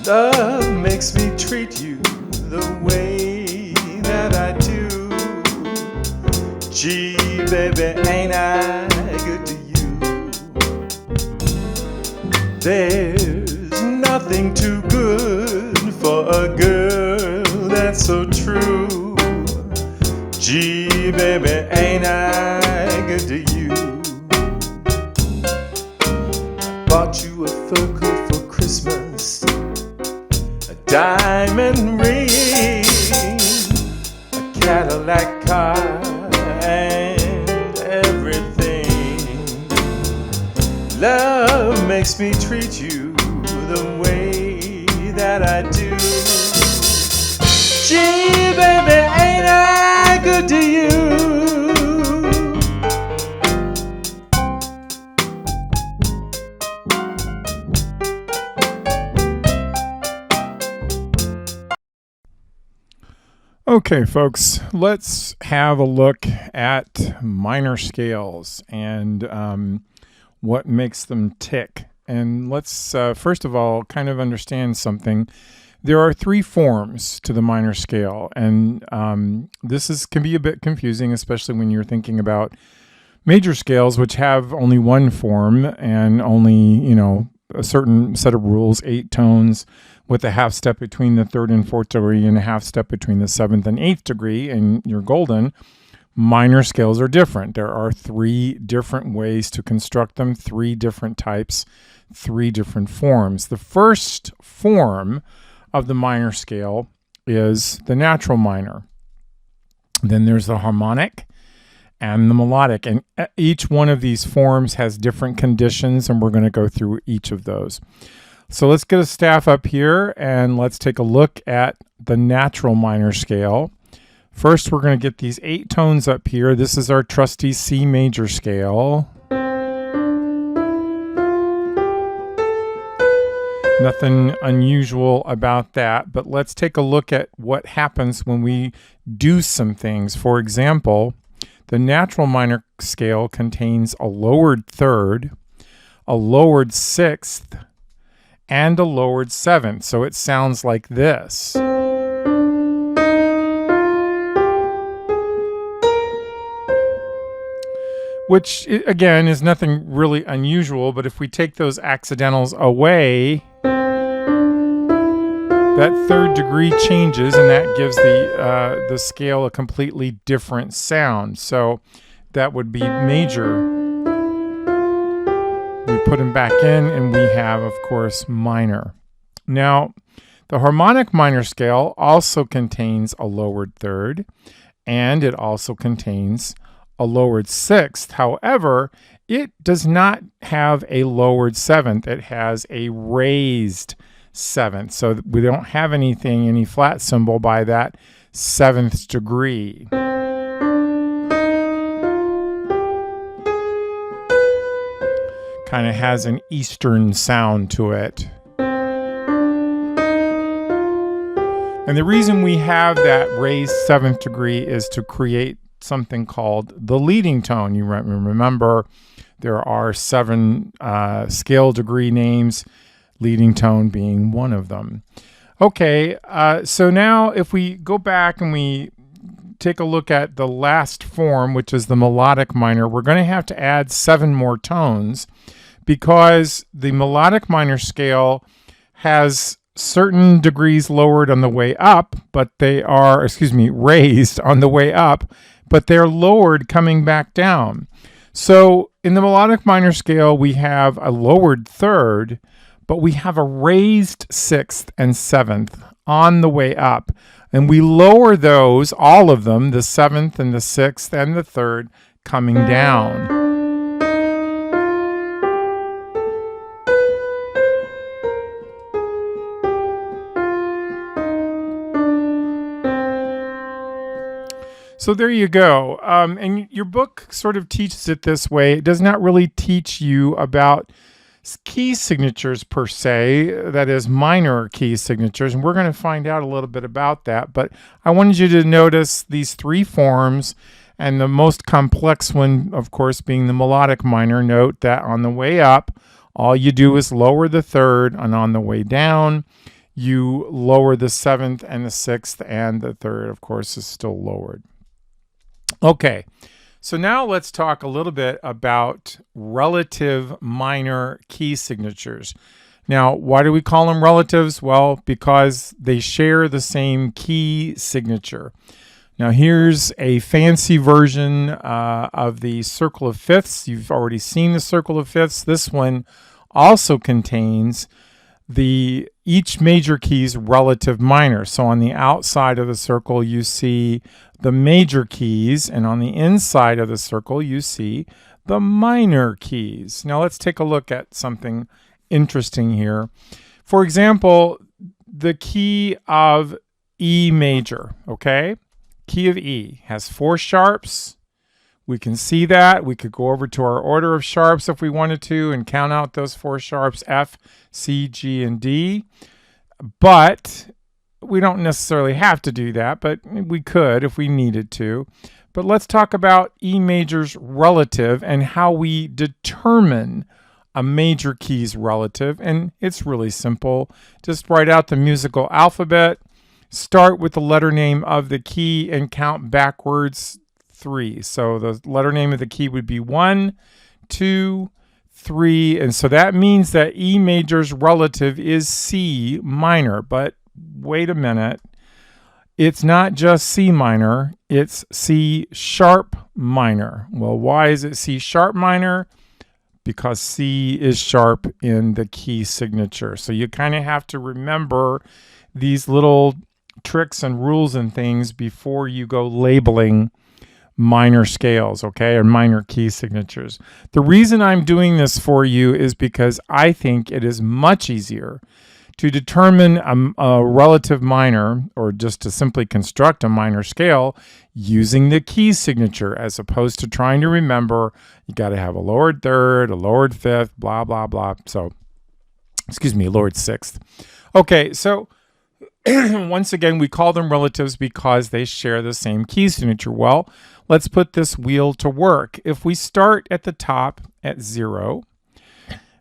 Love makes me treat you the way that I do. Gee, baby, ain't I good to you? There's nothing too good for a girl that's so true. Gee, baby, ain't I good to you? I bought you a fur coat for Christmas, a diamond ring, a Cadillac car, and everything. Love makes me treat you the way that I do. Gee, baby, ain't I good to you? Okay, folks, let's have a look at minor scales and what makes them tick. And let's, first of all, kind of understand something. There are three forms to the minor scale, and this can be a bit confusing, especially when you're thinking about major scales, which have only one form and only, a certain set of rules, 8 tones, with a half step between the 3rd and 4th degree and a half step between the 7th and 8th degree, and you're golden. Minor scales are different. There are 3 different ways to construct them, 3 different types, 3 different forms. The first form of the minor scale is the natural minor. Then there's the harmonic and the melodic, and each one of these forms has different conditions, and we're going to go through each of those. So let's get a staff up here and let's take a look at the natural minor scale. First, we're going to get these 8 tones up here. This is our trusty C major scale. Nothing unusual about that, but let's take a look at what happens when we do some things. For example, the natural minor scale contains a lowered 3rd, a lowered 6th, and a lowered 7th. So it sounds like this. Which, again, is nothing really unusual, but if we take those accidentals away, that 3rd degree changes, and that gives the scale a completely different sound. So that would be major. We put them back in, and we have, of course, minor. Now, the harmonic minor scale also contains a lowered 3rd, and it also contains a lowered 6th. However, it does not have a lowered 7th. It has a raised 7th. So we don't have any flat symbol by that 7th degree. Kind of has an Eastern sound to it. And the reason we have that raised 7th degree is to create something called the leading tone. You remember there are 7 scale degree names, leading tone being one of them. Okay, so now if we go back and we take a look at the last form, which is the melodic minor, we're going to have to add 7 more tones, because the melodic minor scale has certain degrees lowered on the way up, but they are, raised on the way up, but they're lowered coming back down. So in the melodic minor scale, we have a lowered 3rd, but we have a raised 6th and 7th on the way up. And we lower those, all of them, the 7th and the 6th and the 3rd, coming down. So there you go. And your book sort of teaches it this way. It does not really teach you about key signatures per se, that is minor key signatures, and we're going to find out a little bit about that. But I wanted you to notice these 3 forms, and the most complex one, of course, being the melodic minor. Note that on the way up, all you do is lower the 3rd, and on the way down, you lower the 7th and the 6th, and the 3rd, of course, is still lowered. Okay, so now let's talk a little bit about relative minor key signatures. Now, why do we call them relatives? Well, because they share the same key signature. Now, here's a fancy version of the circle of fifths. You've already seen the circle of fifths. This one also contains each major key's relative minor. So on the outside of the circle, you see the major keys, and on the inside of the circle, you see the minor keys. Now, let's take a look at something interesting here. For example, the key of E major, okay? Key of E has 4 sharps. We can see that. We could go over to our order of sharps if we wanted to and count out those 4 sharps, F, C, G, and D. But we don't necessarily have to do that, but we could if we needed to. But let's talk about E major's relative and how we determine a major key's relative. And it's really simple. Just write out the musical alphabet, start with the letter name of the key, and count backwards 3. So the letter name of the key would be 1, 2, 3. And so that means that E major's relative is C minor. But wait a minute. It's not just C minor, it's C sharp minor. Well, why is it C sharp minor? Because C is sharp in the key signature. So you kind of have to remember these little tricks and rules and things before you go labeling minor scales, okay, or minor key signatures. The reason I'm doing this for you is because I think it is much easier to determine a relative minor, or just to simply construct a minor scale, using the key signature, as opposed to trying to remember you got to have a lowered 3rd, a lowered 5th, blah, blah, blah. So, excuse me, lowered 6th. Okay, so once again, we call them relatives because they share the same key signature. Well, let's put this wheel to work. If we start at the top at 0,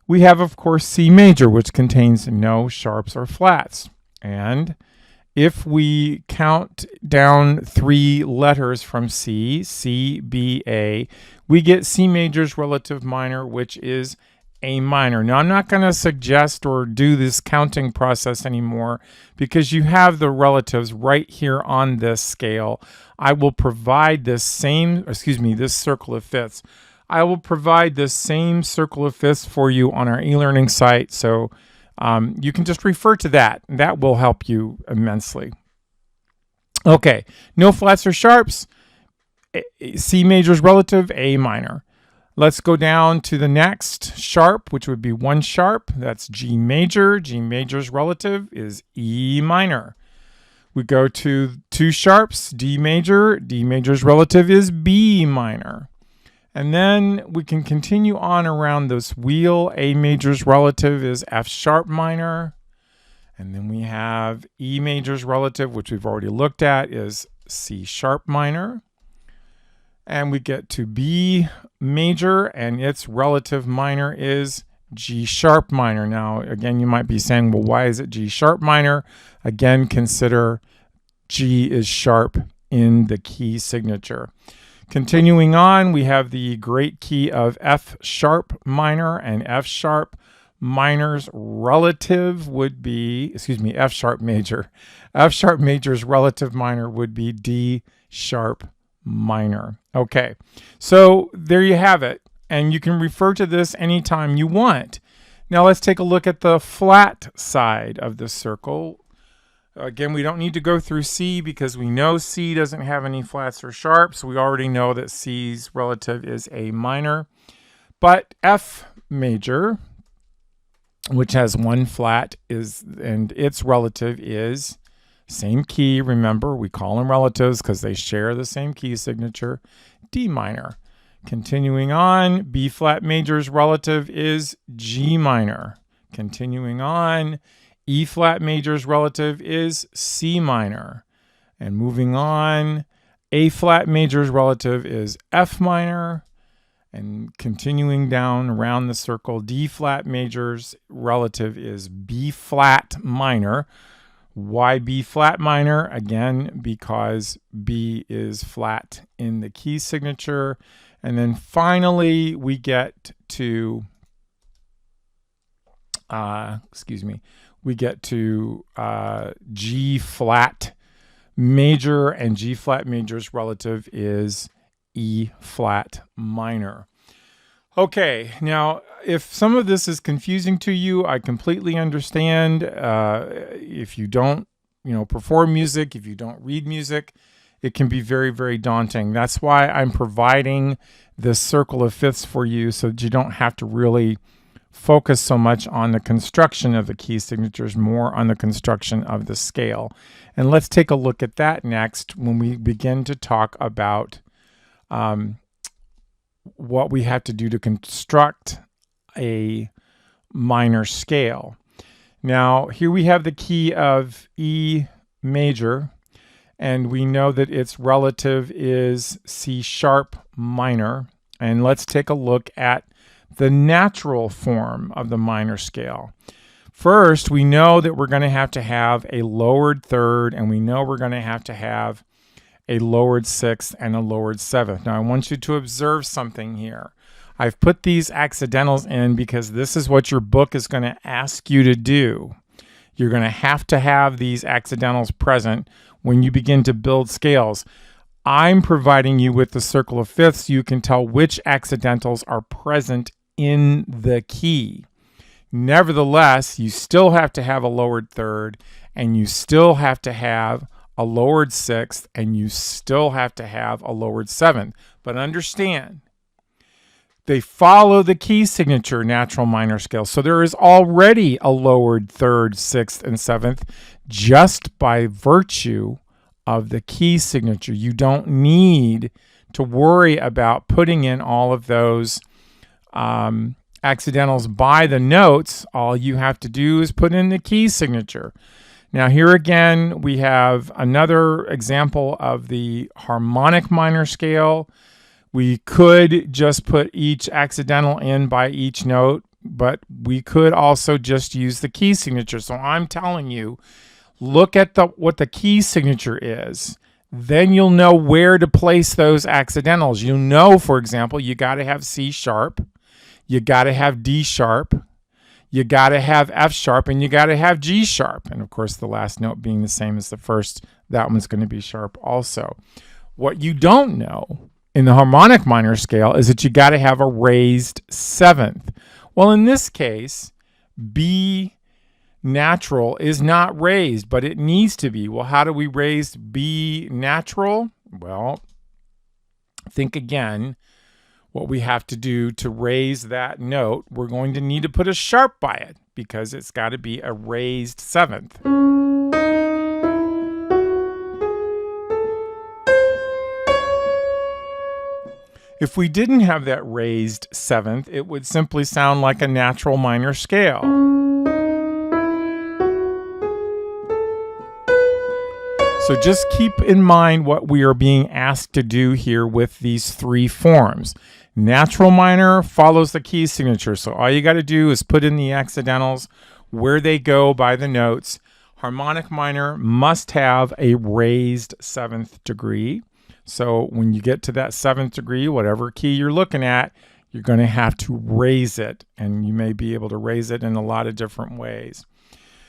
we have, of course, C major, which contains no sharps or flats. And if we count down 3 letters from C, C, B, A, we get C major's relative minor, which is A minor. Now, I'm not going to suggest or do this counting process anymore because you have the relatives right here on this scale. I will provide this circle of fifths. I will provide this same circle of fifths for you on our e-learning site, so you can just refer to that. That will help you immensely. Okay, no flats or sharps. C major's relative, A minor. Let's go down to the next sharp, which would be 1 sharp. That's G major. G major's relative is E minor. We go to 2 sharps, D major. D major's relative is B minor. And then we can continue on around this wheel. A major's relative is F sharp minor. And then we have E major's relative, which we've already looked at, is C sharp minor. And we get to B major, and its relative minor is G sharp minor. Now, again, you might be saying, well, why is it G sharp minor? Again, consider G is sharp in the key signature. Continuing on, we have the great key of F sharp minor, and F sharp minor's relative would be, F sharp major. F sharp major's relative minor would be D sharp minor. Okay, so there you have it, and you can refer to this anytime you want. Now let's take a look at the flat side of the circle. Again, we don't need to go through C because we know C doesn't have any flats or sharps. We already know that C's relative is A minor. But F major, which has 1 flat, and its relative is same key. Remember, we call them relatives because they share the same key signature, D minor. Continuing on, B flat major's relative is G minor. Continuing on, E flat major's relative is C minor. And moving on, A flat major's relative is F minor. And continuing down around the circle, D flat major's relative is B flat minor. Why B flat minor? Again, because B is flat in the key signature. And then finally, we get to, G flat major, and G flat major's relative is E flat minor. Okay, now if some of this is confusing to you, I completely understand. If you don't, perform music, if you don't read music, it can be very, very daunting. That's why I'm providing this circle of fifths for you, so that you don't have to really focus so much on the construction of the key signatures, more on the construction of the scale. And let's take a look at that next when we begin to talk about what we have to do to construct a minor scale. Now, here we have the key of E major, and we know that its relative is C sharp minor. And let's take a look at the natural form of the minor scale. First, we know that we're going to have a lowered third, and we know we're going to have a lowered sixth and a lowered seventh. Now, I want you to observe something here. I've put these accidentals in because this is what your book is going to ask you to do. You're going to have these accidentals present when you begin to build scales. I'm providing you with the circle of fifths so you can tell which accidentals are present in the key. Nevertheless, you still have to have a lowered third, and you still have to have a lowered sixth, and you still have to have a lowered seventh. But understand, they follow the key signature natural minor scale. So there is already a lowered third, sixth, and seventh just by virtue of the key signature. You don't need to worry about putting in all of those accidentals by the notes. All you have to do is put in the key signature. Now here again, we have another example of the harmonic minor scale. We could just put each accidental in by each note, but we could also just use the key signature. So I'm telling you, look at what the key signature is. Then you'll know where to place those accidentals. You'll know, for example, you got to have C sharp, you got to have D sharp, you got to have F sharp, and you got to have G sharp. And of course, the last note being the same as the first, that one's going to be sharp also. What you don't know in the harmonic minor scale is that you got to have a raised seventh. Well, in this case, B natural is not raised, but it needs to be. Well, how do we raise B natural? Well, think again. What we have to do to raise that note, we're going to need to put a sharp by it because it's got to be a raised seventh. If we didn't have that raised seventh, it would simply sound like a natural minor scale. So just keep in mind what we are being asked to do here with these three forms. Natural minor follows the key signature, so all you got to do is put in the accidentals where they go by the notes. Harmonic minor must have a raised seventh degree. So when you get to that seventh degree, whatever key you're looking at, you're going to have to raise it, and you may be able to raise it in a lot of different ways.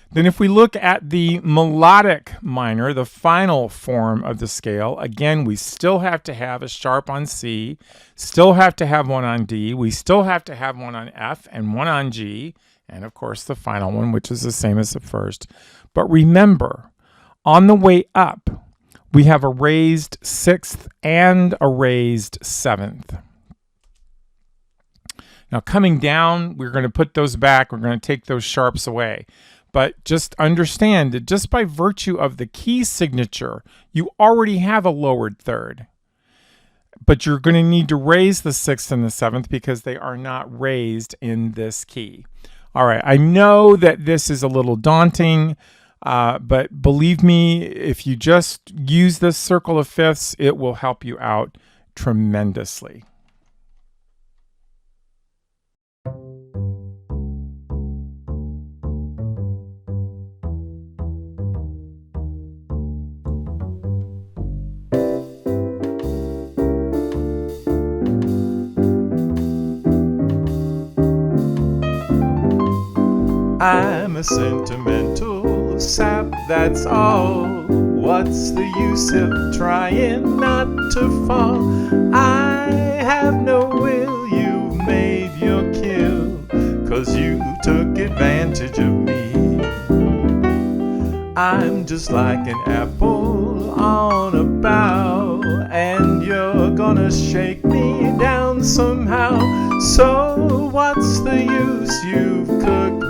Then if we look at the melodic minor, the final form of the scale, again, we still have to have a sharp on C, still have to have one on D, we still have to have one on F and one on G, and of course the final one, which is the same as the first. But remember, on the way up, we have a raised sixth and a raised seventh. Now coming down, we're going to put those back, we're going to take those sharps away. But just understand that just by virtue of the key signature, you already have a lowered third. But you're going to need to raise the sixth and the seventh because they are not raised in this key. All right, I know that this is a little daunting, but believe me, if you just use this circle of fifths, it will help you out tremendously. I'm a sentimental sap, that's all. What's the use of trying not to fall? I have no will, you made your kill, 'cause you took advantage of me. I'm just like an apple on a bough, and you're gonna shake me down somehow. So what's the use? You've cooked